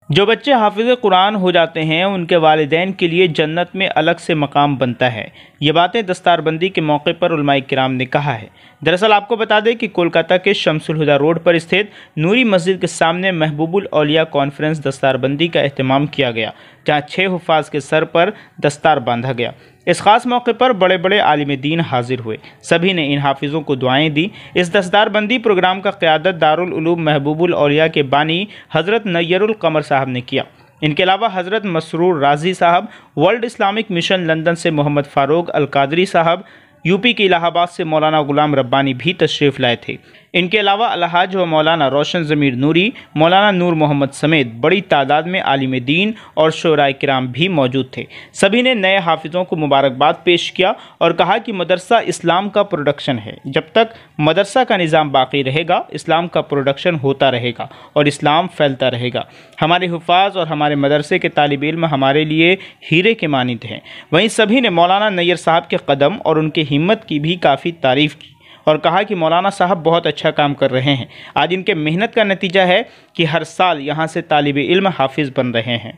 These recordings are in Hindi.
जो बच्चे हाफिज़ कुरान हो जाते हैं उनके वालिदैन के लिए जन्नत में अलग से मकाम बनता है। ये बातें दस्तारबंदी के मौके पर उलमाए किराम ने कहा है। दरअसल आपको बता दें कि कोलकाता के शमसुल हुदा रोड पर स्थित नूरी मस्जिद के सामने महबूबुल औलिया कॉन्फ्रेंस दस्तारबंदी का एहतमाम किया गया, जहाँ 6 हुफ़ाज़ के सर पर दस्तार बांधा गया। इस खास मौके पर बड़े बड़े आलिम दीन हाजिर हुए। सभी ने इन हाफिज़ों को दुआएं दी। इस दस्तारबंदी प्रोग्राम का क़यादत दारुल उलूम महबूबुल औलिया के बानी हज़रत नय्यरुल क़मर साहब ने किया। इनके अलावा हज़रत मसरूर राजी साहब, वर्ल्ड इस्लामिक मिशन लंदन से मोहम्मद फ़ारूक अल कादरी साहब, यूपी के इलाहाबाद से मौलाना गुलाम रब्बानी भी तशरीफ़ लाए थे। इनके अलावा अलहाज व मौलाना रोशन ज़मीर नूरी, मौलाना नूर मोहम्मद समेत बड़ी तादाद में आलिम दीन और शोराए किराम भी मौजूद थे। सभी ने नए हाफिज़ों को मुबारकबाद पेश किया और कहा कि मदरसा इस्लाम का प्रोडक्शन है। जब तक मदरसा का निज़ाम बाकी रहेगा, इस्लाम का प्रोडक्शन होता रहेगा और इस्लाम फैलता रहेगा। हमारे हुफ़ाज़ और हमारे मदरसे के तालिब इल्म हमारे लिए हीरे के मानिंद हैं। वहीं सभी ने मौलाना नैयर साहब के कदम और उनकी हिम्मत की भी काफ़ी तारीफ़ की और कहा कि मौलाना साहब बहुत अच्छा काम कर रहे हैं। आज इनके मेहनत का नतीजा है कि हर साल यहाँ से तालिब इल्म हाफिज़ बन रहे हैं।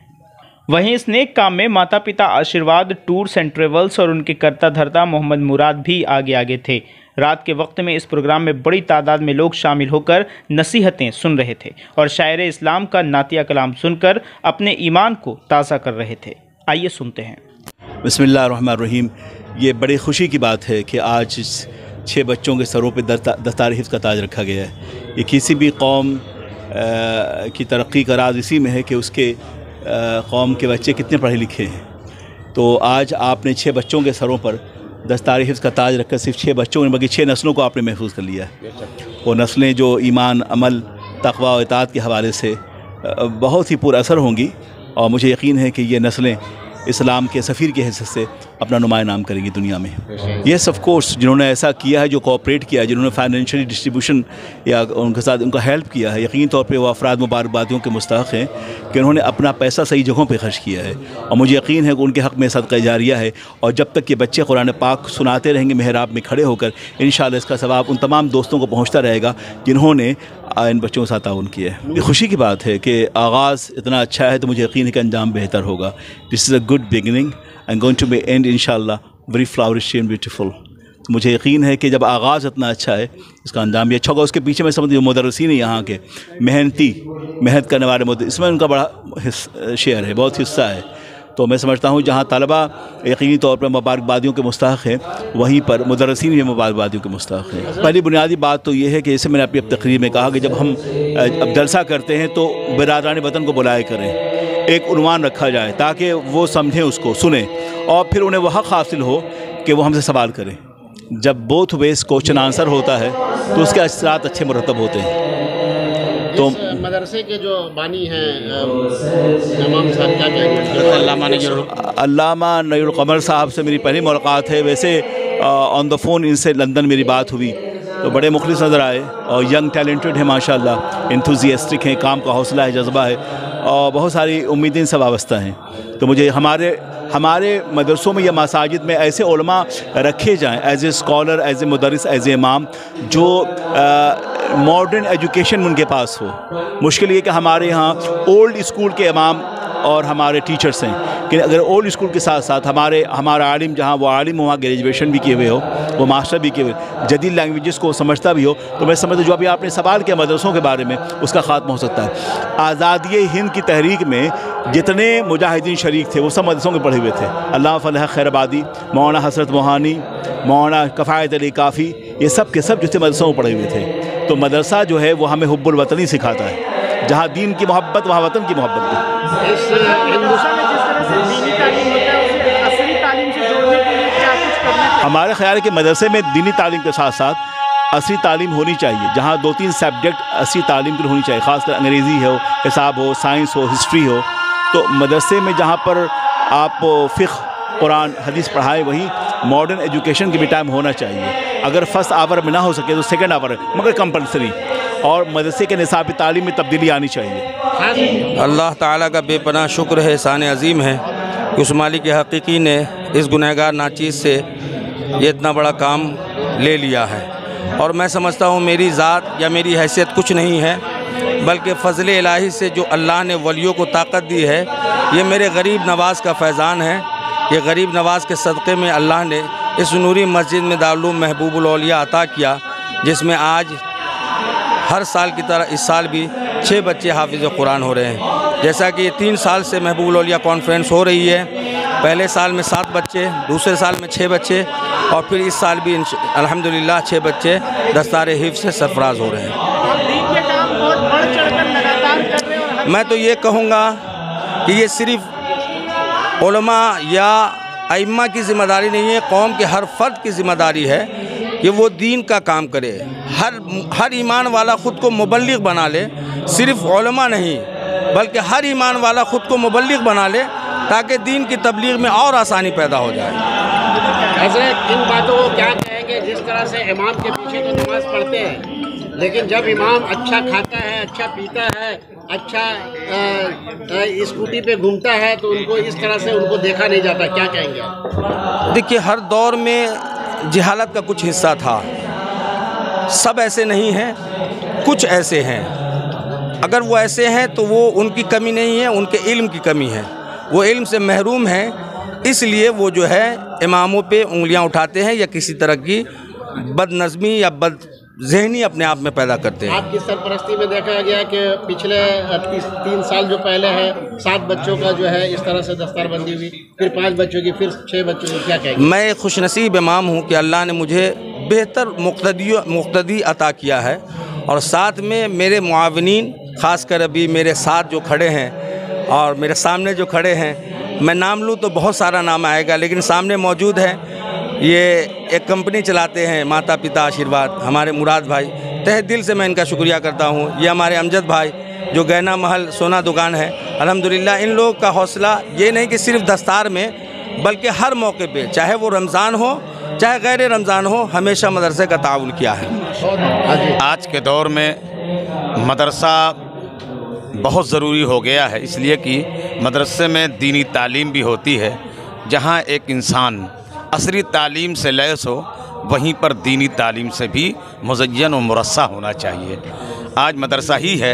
वहीं इस नेक काम में माता पिता आशीर्वाद टूर्स एंड ट्रेवल्स और उनके करता धरता मोहम्मद मुराद भी आगे थे। रात के वक्त में इस प्रोग्राम में बड़ी तादाद में लोग शामिल होकर नसीहतें सुन रहे थे और शायर इस्लाम का नातिया कलाम सुनकर अपने ईमान को ताज़ा कर रहे थे। आइए सुनते हैं। बिस्मिल्लाहिर्रहमानिर्रहीम। ये बड़ी खुशी की बात है कि आज 6 बच्चों के सरों पे दस्तार हिफ्ज़ का ताज रखा गया है। ये किसी भी कौम की तरक्की का राज इसी में है कि उसके कौम के बच्चे कितने पढ़े लिखे हैं। तो आज आपने 6 बच्चों के सरों पर दस्तार हिफ्ज़ का ताज रखकर सिर्फ 6 बच्चों ने बल्कि 6 नस्लों को आपने महफूज कर लिया है। वो नस्लें जो ईमान, अमल, तक़वा और इताअत के हवाले से बहुत ही पुरअसर होंगी और मुझे यकीन है कि ये नस्लें इस्लाम के सफ़ीर की हैसियत से अपना नुमाया नाम करेंगी दुनिया में। येस ऑफ कोर्स, जिन्होंने ऐसा किया है, जो कोऑपरेट किया है, जिन्होंने फाइनेंशियली डिस्ट्रीब्यूशन या उनके साथ उनका हेल्प किया है, यकीन तौर पे वो अफराद मुबारकबादियों के मुस्तहक़ हैं कि उन्होंने अपना पैसा सही जगहों पे खर्च किया है। और मुझे यकीन है कि उनके हक़ में सदक़ा जारिया है और जब तक ये बच्चे कुरान पाक सुनाते रहेंगे मेहराब में खड़े होकर, इंशाअल्लाह इसका सवाब उन तमाम दोस्तों को पहुँचता रहेगा जिन्होंने इन बच्चों के साथ ताउन किया है। ये खुशी की बात है कि आगाज़ इतना अच्छा है तो मुझे यकीन है कि अंजाम बेहतर होगा। This is a good beginning and going to be and इंशाअल्लाह वेरी फ्लावरिश एंड ब्यूटीफुल। तो मुझे यकीन है कि जब आगाज़ इतना अच्छा है इसका अंजाम भी अच्छा होगा। उसके पीछे मैं समझती हूँ मुदर्रिसीन है यहाँ के मेहनत करने वाले इसमें उनका बड़ा शेयर है, बहुत हिस्सा है। तो मैं समझता हूँ जहाँ तलबा यकीनी तौर पर मुबारकबादियों के मुस्तहक़ हैं, वहीं पर मुदर्रिसीन भी मुबारकबादियों के मुस्तहक़ हैं। पहली बुनियादी बात तो ये है कि जैसे मैंने अपनी तकरीर में कहा कि जब हम अब जलसा करते हैं तो बिरादरान वतन को बुलाया करें, एक उन्वान रखा जाए ताकि वो समझें, उसको सुने और फिर उन्हें वह हक़ हासिल हो कि वो हमसे सवाल करें। जब बोथ वेज क्वेश्चन आंसर होता है तो उसके असरात अच्छे मुरतब होते हैं। तो मदरसे के जो बानी हैं इमाम साहब क्या कहेंगे? अल्लामा नय्युल क़मर साहब से मेरी पहली मुलाकात है। वैसे ऑन द फ़ोन इनसे लंदन मेरी बात हुई तो बड़े मुखलिस नज़र आए और यंग टैलेंटेड है माशाल्लाह, एंथुसियास्टिक हैं, काम का हौसला है, जज्बा है और बहुत सारी उम्मीदें से वाबस्ता हैं। तो मुझे हमारे मदरसों में या मसाजिद में ऐसे उलमा रखे जाएं as a scholar, as a मुदर्रिस, एज ए इमाम, जो मॉडर्न एजुकेशन उनके पास हो। मुश्किल ये कि हमारे यहाँ ओल्ड स्कूल के इमाम और हमारे टीचर्स हैं कि अगर ओल्ड स्कूल के साथ साथ हमारा आलिम जहाँ वो आलिम वहाँ ग्रेजुएशन भी किए हुए हो, वो मास्टर भी किए हुए, जदीद लैंग्वेजेस को समझता भी हो, तो मैं समझता जो अभी आपने सवाल किया मदरसों के बारे में, उसका ख़ात्मा हो सकता है। आज़ादी हिंद की तहरीक में जितने मुजाहिदीन शरीक थे वो सब मदरसों के पढ़े हुए थे। अल्लामा फलाह खैराबादी, मौलाना हसरत मोहानी, मौलाना कफ़ायत अली काफ़ी, ये सब के सब जितने मदरसों में पढ़े हुए थे। तो मदरसा जो है वो हमें हुब्बुल वतनी सिखाता है, जहाँ दीन की मोहब्बत वहाँ वतन की मोहब्बत भी। हमारे ख्याल है कि मदरसे में दीनी तालीम के साथ साथ असली तालीम होनी चाहिए, जहाँ 2-3 सब्जेक्ट असली तालीम के लिए होनी चाहिए, ख़ासकर अंग्रेज़ी हो, हिसाब हो, साइंस हो, हिस्ट्री हो। तो मदरसे में जहाँ पर आप फ़िक़्ह, कुरान, हदीस पढ़ाएं, वहीं मॉडर्न एजुकेशन के भी टाइम होना चाहिए। अगर फर्स्ट आवर में ना हो सके तो सेकंड आवर मगर कंपलसरी, और मदरसे के निसाबी तालीम में तब्दीली आनी चाहिए। अल्लाह ताला का बेपनाह शुक्र है, एहसान अज़ीम है कि उस मालिक हकीकी ने इस गुनहगार नाचीज़ से ये इतना बड़ा काम ले लिया है। और मैं समझता हूँ मेरी ज़ात या मेरी हैसियत कुछ नहीं है, बल्कि फ़ज़ल इलाही से जो अल्लाह ने वलियों को ताकत दी है, ये मेरे गरीब नवाज़ का फैज़ान है। ये गरीब नवाज़ के सदक़े में अल्लाह ने इस नूरी मस्जिद में दारुल महबूबुल औलिया अता किया, जिसमें आज हर साल की तरह इस साल भी 6 बच्चे हाफिज़ कुरान हो रहे हैं। जैसा कि 3 साल से महबूबुल औलिया कॉन्फ्रेंस हो रही है। पहले साल में 7 बच्चे, दूसरे साल में 6 बच्चे और फिर इस साल भी अल्हम्दुलिल्लाह 6 बच्चे दस्तार हिफ्ज़ से सरफराज हो रहे हैं। मैं तो ये कहूँगा कि ये सिर्फ़ उलमा या अइम्मा की ज़िम्मेदारी नहीं है, कौम के हर फ़र्द की ज़िम्मेदारी है कि वो दीन का काम करे। हर ईमान वाला ख़ुद को मुबल्लिग बना ले, सिर्फ़ उलमा नहीं बल्कि हर ईमान वाला ख़ुद को मुबल्लिग बना ले, ताकि दीन की तबलीग में और आसानी पैदा हो जाए। हज़रत, इन बातों को क्या कहेंगे? जिस तरह से इमाम के पीछे तो नमाज़ पढ़ते हैं, लेकिन जब इमाम अच्छा खाता है, अच्छा पीता है, अच्छा स्कूटी पे घूमता है, तो उनको इस तरह से उनको देखा नहीं जाता। क्या कहेंगे आप? देखिए, हर दौर में जहालत का कुछ हिस्सा था। सब ऐसे नहीं हैं, कुछ ऐसे हैं। अगर वो ऐसे हैं तो वो उनकी कमी नहीं है, उनके इल्म की कमी है। वो इल्म से महरूम हैं, इसलिए वो जो है इमामों पे उंगलियां उठाते हैं या किसी तरह की बदनज़मी या बदज़हनी अपने आप में पैदा करते हैं। आपकी सरपरस्ती में देखा गया कि पिछले 3 साल जो पहले है, 7 बच्चों का जो है इस तरह से दस्तारबंदी हुई, फिर 5 बच्चों की, फिर 6 बच्चों की। क्या कहेंगे? मैं खुशनसीब इमाम हूँ कि अल्लाह ने मुझे बेहतर मुक़्तदी अता किया है, और साथ में मेरे मुआविनीन, ख़ासकर अभी मेरे साथ जो खड़े हैं और मेरे सामने जो खड़े हैं, मैं नाम लूँ तो बहुत सारा नाम आएगा, लेकिन सामने मौजूद है, ये एक कंपनी चलाते हैं माता पिता आशीर्वाद, हमारे मुराद भाई, तहे दिल से मैं इनका शुक्रिया करता हूँ। ये हमारे अमजद भाई जो गहना महल सोना दुकान है, अल्हम्दुलिल्लाह इन लोगों का हौसला ये नहीं कि सिर्फ दस्तार में, बल्कि हर मौके पे, चाहे वो रमज़ान हो चाहे गैर रमज़ान हो, हमेशा मदरसे का ताउन किया है। आज के दौर में मदरसा बहुत ज़रूरी हो गया है, इसलिए कि मदरसे में दीनी तालीम भी होती है। जहाँ एक इंसान असली तालीम से लैस हो, वहीं पर दीनी तालीम से भी मुज़य्यन और मुरस्सा होना चाहिए। आज मदरसा ही है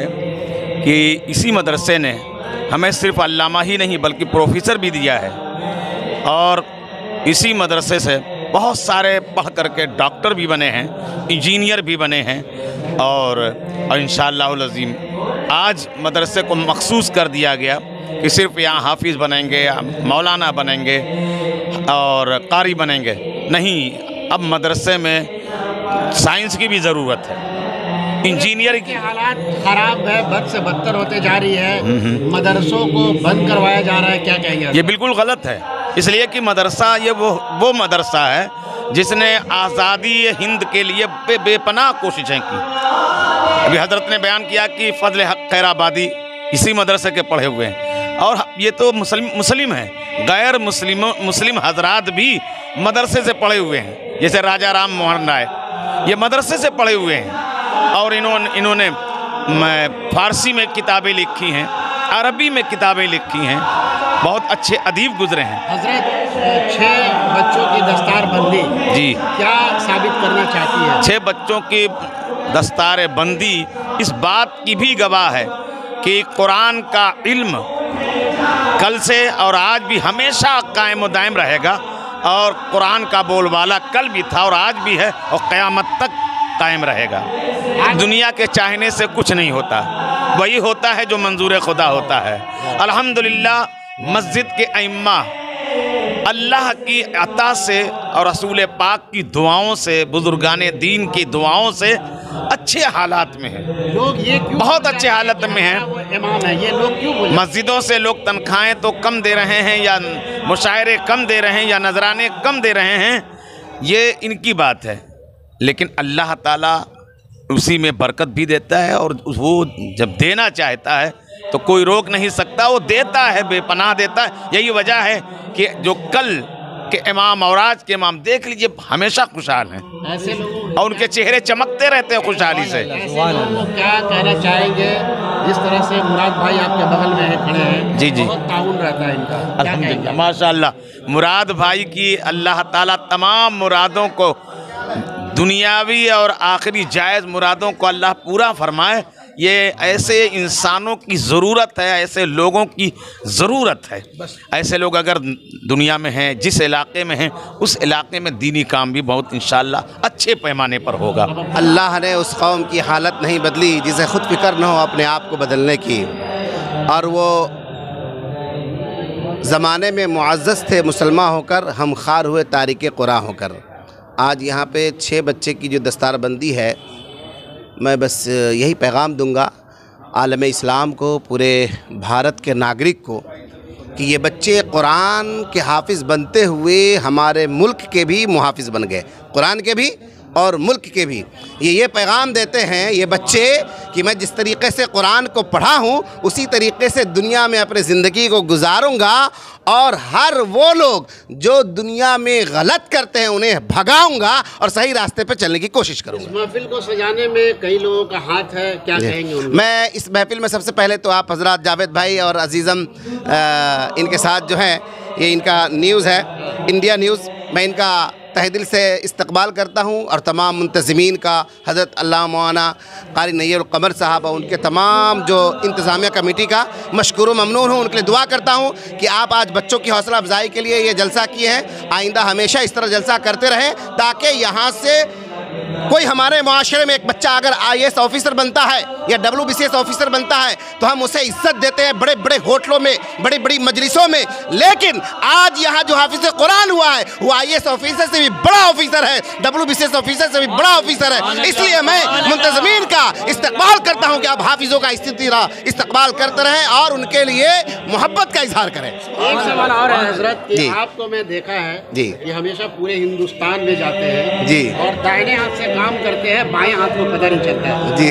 कि इसी मदरसे ने हमें सिर्फ़ अल्लामा ही नहीं बल्कि प्रोफेसर भी दिया है, और इसी मदरसे से बहुत सारे पढ़ करके डॉक्टर भी बने हैं, इंजीनियर भी बने हैं, और इंशाअल्लाहुल अज़ीम आज मदरसे को मखसूस कर दिया गया कि सिर्फ यहाँ हाफिज़ बनेंगे, मौलाना बनेंगे और कारी बनेंगे, नहीं, अब मदरसे में साइंस की भी ज़रूरत है, इंजीनियर की। हालात ख़राब है, बद से बदतर होते जा रही है, मदरसों को बंद करवाया जा रहा है। क्या कहेंगे? ये बिल्कुल गलत है, इसलिए कि मदरसा ये वो मदरसा है जिसने आज़ादी हिंद के लिए बेपनाह कोशिशें की। अभी हज़रत ने बयान किया कि फ़ज़ल हक़ खैराबादी इसी मदरसे के पढ़े हुए हैं, और ये तो मुस्लिम हैं, गैर मुस्लिम हजरात भी मदरसे से पढ़े हुए हैं। जैसे राजा राम मोहन राय, ये मदरसे से पढ़े हुए हैं, और इन्होंने फ़ारसी में किताबें लिखी हैं, अरबी में किताबें लिखी हैं, बहुत अच्छे अदीब गुजरे हैं। हज़रत, 6 बच्चों की दस्तारबंदी जी क्या साबित करना चाहती है? 6 बच्चों की दस्तार बंदी इस बात की भी गवाह है कि कुरान का इल्म कल से और आज भी हमेशा कायम दायम रहेगा, और कुरान का बोलबाला कल भी था और आज भी है और क़यामत तक कायम रहेगा। दुनिया के चाहने से कुछ नहीं होता, वही होता है जो मंजूर खुदा होता है। अल्हम्दुलिल्लाह मस्जिद के अइम्मा अल्लाह की अता से और रसूल पाक की दुआओं से, बुजुर्गाने दीन की दुआओं से अच्छे हालात में हैं। लोग ये क्यों बहुत अच्छे हालत में हैं। वो इमाम है, ये लोग क्यों बोले? मस्जिदों से लोग तनख्वाहें तो कम दे रहे हैं, या मुशायरे कम दे रहे हैं, या नजराने कम दे रहे हैं, ये इनकी बात है, लेकिन अल्लाह ताला उसी में बरकत भी देता है, और वो जब देना चाहता है तो कोई रोक नहीं सकता, वो देता है, बेपनाह देता है। यही वजह है कि जो कल के इमाम और आज के इमाम देख लीजिए हमेशा खुशहाल हैं, ऐसे लोगों और उनके चेहरे चमकते रहते हैं खुशहाली से। क्या कहना चाहेंगे? जिस तरह से मुराद भाई आपके बगल में खड़े हैं, जी जी, बहुत ताउन रहता है इनका, क्या कहेंगे? माशाअल्लाह, मुराद भाई की अल्लाह ताला तमाम मुरादों को, दुनियावी और आखिरी जायज़ मुरादों को अल्लाह पूरा फरमाए। ये ऐसे इंसानों की ज़रूरत है, ऐसे लोगों की ज़रूरत है। ऐसे लोग अगर दुनिया में हैं, जिस इलाके में हैं, उस इलाके में दीनी काम भी बहुत इंशाअल्लाह अच्छे पैमाने पर होगा। अल्लाह ने उस कौम की हालत नहीं बदली जिसे खुद फिक्र न हो अपने आप को बदलने की, और वो ज़माने में मुअज़्ज़ज़ थे मुसलमान होकर, हम खार हुए तारिक कुरान होकर। आज यहाँ पे 6 बच्चे की जो दस्तारबंदी है, मैं बस यही पैगाम दूंगा आलम इस्लाम को, पूरे भारत के नागरिक को, कि ये बच्चे कुरान के हाफिज़ बनते हुए हमारे मुल्क के भी मुहाफिज़ बन गए, कुरान के भी और मुल्क के भी। ये पैगाम देते हैं ये बच्चे कि मैं जिस तरीक़े से कुरान को पढ़ा हूँ उसी तरीक़े से दुनिया में अपनी ज़िंदगी को गुजारूँगा, और हर वो लोग जो दुनिया में गलत करते हैं उन्हें भगाऊंगा और सही रास्ते पे चलने की कोशिश करूँगा। इस महफिल को सजाने में कई लोगों का हाथ है, क्या कहेंगे उनको? मैं इस महफिल में सबसे पहले तो आप हज़रात जावेद भाई और अजीज़म इनके साथ जो हैं, ये इनका न्यूज़ है इंडिया न्यूज़, मैं इनका तहे दिल से इस्तकबाल करता हूँ, और तमाम मुंतज़मीन का, हज़रत अल्लामा मौलाना क़ारी नय्यर क़मर साहब और उनके तमाम जो इंतज़ामिया कमेटी का मशकूर व ममनून हूँ। उनके लिए दुआ करता हूँ कि आप आज बच्चों की हौसला अफजाई के लिए ये जलसा किए हैं, आइंदा हमेशा इस तरह जलसा करते रहें, ताकि यहाँ से कोई हमारे माशरे में एक बच्चा अगर IAS ऑफिसर बनता है या WBCS ऑफिसर बनता है तो हम उसे इज्जत देते हैं बड़े बड़े होटलों में, बड़ी बड़ी मजलिसों में। लेकिन आज यहाँ जो हाफिज़ कुरान हुआ है वो IAS ऑफिसर से भी बड़ा ऑफिसर है, WBCS ऑफिसर से भी बड़ा ऑफिसर है। इसलिए मैं मुंतज़मीन का इस्तकबाल करता हूँ कि आप हाफिज़ों का इसी तरह इस्तकबाल करते रहें और उनके लिए मोहब्बत का इजहार करें। एक सवाल और है हजरत कि आपको मैं देखा है जी कि हमेशा पूरे हिंदुस्तान में जाते हैं जी, और दाहिने हाथ से काम करते हैं, बाएं हाथ को पता नहीं चलता है जी।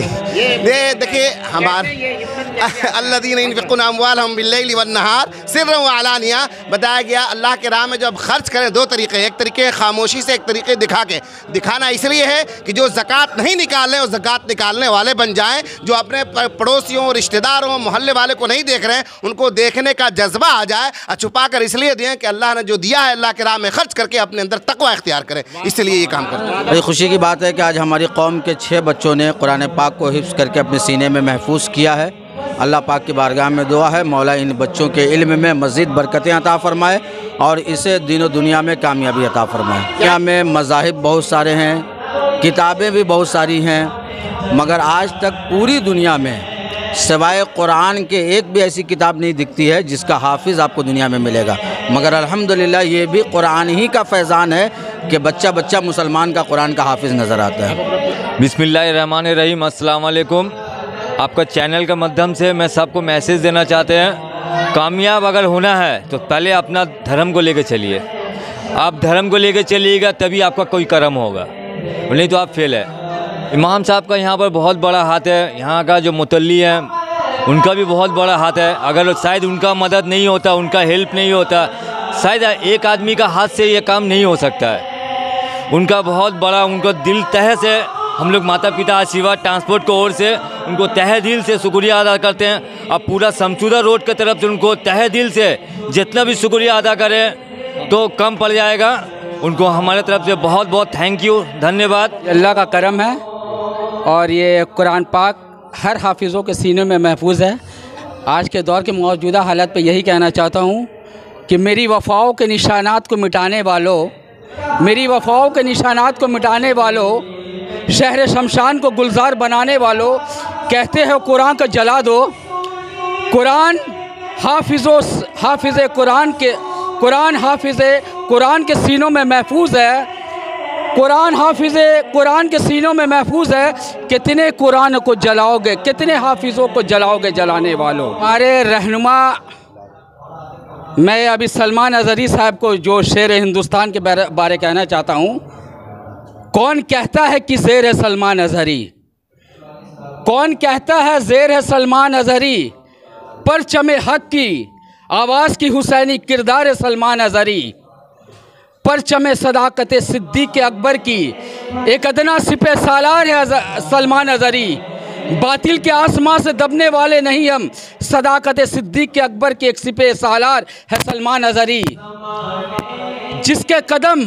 ये देखिए हमारे अल्लज़ीना युनफ़िक़ूना अम्वालहुम बिल्लैलि वन्नहार सिर्रन व अलानिया, बताया गया अल्लाह के राह में जब खर्च करें दो तरीक़े, एक तरीके खामोशी से, एक तरीके दिखा के। दिखाना इसलिए है कि जो ज़कात नहीं निकाल रहे वो ज़कात निकालने वाले बन जाएं, जो अपने पड़ोसियों, रिश्तेदारों, मोहल्ले वाले को नहीं देख रहे हैं उनको देखने का जज्बा आ जाए, और छुपा कर इसलिए दें कि अल्लाह ने जो दिया है अल्लाह के राह में खर्च करके अपने अंदर तक़वा इख्तियार करें, इसलिए ये काम करते हैं। बड़ी खुशी की बात है कि आज हमारी कौम के 6 बच्चों ने कुरान पाक को हिफ्ज़ करके अपने सीने में महफूज किया है। अल्लाह पाक की बारगाह में दुआ है मौला इन बच्चों के इल्म में मज़ीद बरकतें अता फ़रमाए और इसे दीन दुनिया में कामयाबी अता फ़रमाए। दुनिया में मज़ाहिब बहुत सारे हैं, किताबें भी बहुत सारी हैं, मगर आज तक पूरी दुनिया में सिवाय कुरान के एक भी ऐसी किताब नहीं दिखती है जिसका हाफिज़ आपको दुनिया में मिलेगा। मगर अल्हम्दुलिल्लाह ये भी कुरान ही का फैज़ान है कि बच्चा बच्चा मुसलमान का कुरान का हाफिज़ नज़र आता है। बिस्मिल्लाहिर्रहमानिर्रहीम, अस्सलाम वालेकुम। आपका चैनल के माध्यम से मैं सबको मैसेज देना चाहते हैं, कामयाब अगर होना है तो पहले अपना धर्म को लेकर चलिए। आप धर्म को लेकर चलिएगा तभी आपका कोई कर्म होगा, नहीं तो आप फेल है। इमाम साहब का यहाँ पर बहुत बड़ा हाथ है, यहाँ का जो मुतल्ली है उनका भी बहुत बड़ा हाथ है। अगर शायद उनका मदद नहीं होता, उनका हेल्प नहीं होता, शायद एक आदमी का हाथ से ये काम नहीं हो सकता है। उनका बहुत बड़ा, उनको दिल तह से हम लोग माता पिता आशीर्वाद ट्रांसपोर्ट की ओर से उनको तहे दिल से शुक्रिया अदा करते हैं। अब पूरा शमशुदा रोड की तरफ से उनको तहे दिल से जितना भी शुक्रिया अदा करें तो कम पड़ जाएगा। उनको हमारे तरफ से बहुत बहुत थैंक यू, धन्यवाद। अल्लाह का करम है और ये कुरान पाक हर हाफिज़ों के सीने में महफूज है। आज के दौर के मौजूदा हालत पे यही कहना चाहता हूँ कि मेरी वफ़ाओं के निशानात को मिटाने वालों, मेरी वफ़ाओं के निशानात को मिटाने वालों, शहर शमशान को गुलजार बनाने वालों, कहते हैं कुरान को जला दो। कुरान हाफिज़ कुरान के सीनों में महफूज है। कुरान हाफिज़ कुरान के सीनों में महफूज है। कितने कुरान को जलाओगे, कितने हाफिज़ों को जलाओगे जलाने वालों। हमारे रहनुमा, मैं अभी सलमान अज़हरी साहब को जो शेर हिंदुस्तान के बारे कहना चाहता हूँ। कौन कहता है कि ज़ेर है सलमान अज़हरी, कौन कहता है ज़ेर है सलमान अज़हरी, परचमे हक़ की आवाज़ की हुसैनी किरदार है सलमान अज़हरी, परचमे सदाकत सिद्दीक़ अकबर की एक अदना सिपह सालार है सलमान अज़हरी। बातिल के आसमां से दबने वाले नहीं हम, सदाकत सिद्दीक़ अकबर के एक सिपह सालार है सलमान अज़हरी। जिसके कदम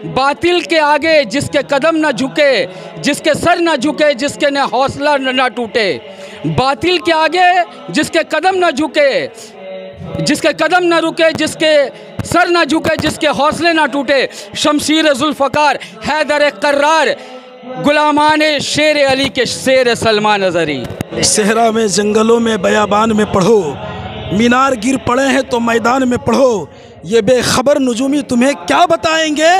बातिल के आगे, जिसके कदम न झुके, जिसके सर न झुके, जिसके न हौसला न टूटे, बातिल के आगे जिसके कदम न झुके, जिसके कदम न रुके, जिसके सर न झुके, जिसके हौसले न टूटे, शमशीर जुल्फ़कार हैदर कर्रार, गुलामाने शेर अली के शेर सलमान अज़हरी। सहरा में जंगलों में बयाबान में पढ़ो, मीनार गिर पड़े हैं तो मैदान में पढ़ो, ये बेखबर नजूमी तुम्हें क्या बताएंगे,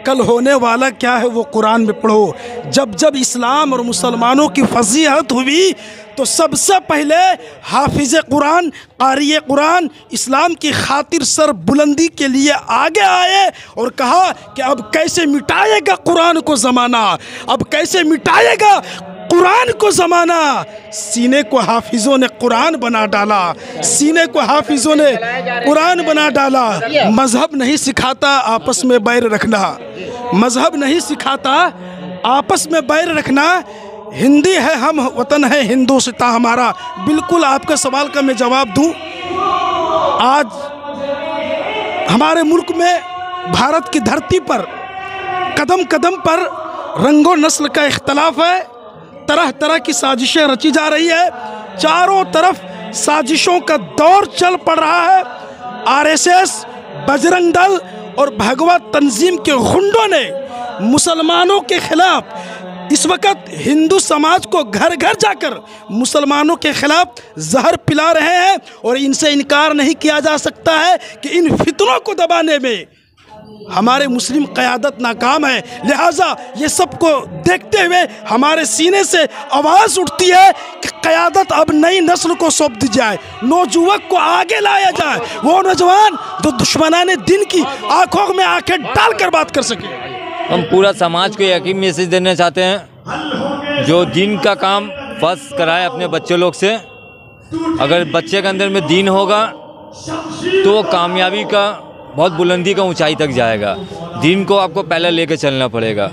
कल होने वाला क्या है वो कुरान में पढ़ो। जब जब इस्लाम और मुसलमानों की फजीहत हुई तो सबसे पहले हाफिज़ कुरान, कारी कुरान इस्लाम की खातिर सर बुलंदी के लिए आगे आए और कहा कि अब कैसे मिटाएगा कुरान को ज़माना, अब कैसे मिटाएगा कुरान को ज़माना। सीने को हाफिज़ों ने कुरान बना डाला, सीने को हाफिज़ों ने कुरान बना डाला। मज़हब नहीं सिखाता आपस में बैर रखना, मज़हब नहीं सिखाता आपस में बैर रखना। हिंदी है हम, वतन है हिंदुस्तां हमारा। बिल्कुल आपके सवाल का मैं जवाब दूं। आज हमारे मुल्क में भारत की धरती पर कदम कदम पर रंगो नस्ल का इख्तलाफ है, तरह तरह की साजिशें रची जा रही है, चारों तरफ साजिशों का दौर चल पड़ रहा है। आरएसएस, बजरंग दल और भगवा तंजीम के गुंडों ने मुसलमानों के खिलाफ इस वक्त हिंदू समाज को घर घर जाकर मुसलमानों के खिलाफ जहर पिला रहे हैं और इनसे इनकार नहीं किया जा सकता है कि इन फितनों को दबाने में हमारे मुस्लिम क़यादत नाकाम है। लिहाजा ये सबको देखते हुए हमारे सीने से आवाज़ उठती है कि क़यादत अब नई नस्ल को सौंप दी जाए, नौजुवक को आगे लाया जाए, वो नौजवान जो दुश्मनाने दिन की आंखों में आंखें डालकर बात कर सके। हम पूरा समाज को यकीन मैसेज देना चाहते हैं, जो दीन का काम फर्ज कराए अपने बच्चे लोग से। अगर बच्चे के अंदर में दीन होगा तो वो कामयाबी का बहुत बुलंदी का ऊंचाई तक जाएगा। दीन को आपको पहले लेके चलना पड़ेगा।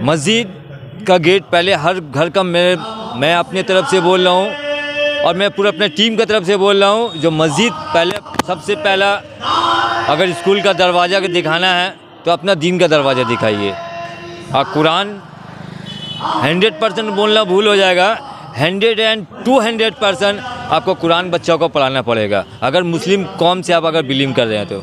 मस्जिद का गेट पहले हर घर का मैं अपनी तरफ से बोल रहा हूँ और मैं पूरे अपने टीम की तरफ से बोल रहा हूँ, जो मस्जिद पहले सबसे पहला अगर स्कूल का दरवाज़ा दिखाना है तो अपना दीन का दरवाज़ा दिखाइए। और कुरान 100% बोलना भूल हो जाएगा, 100% आपको कुरान बच्चों को पढ़ाना पड़ेगा, अगर मुस्लिम कौम से आप अगर बिलीव कर रहे हैं तो।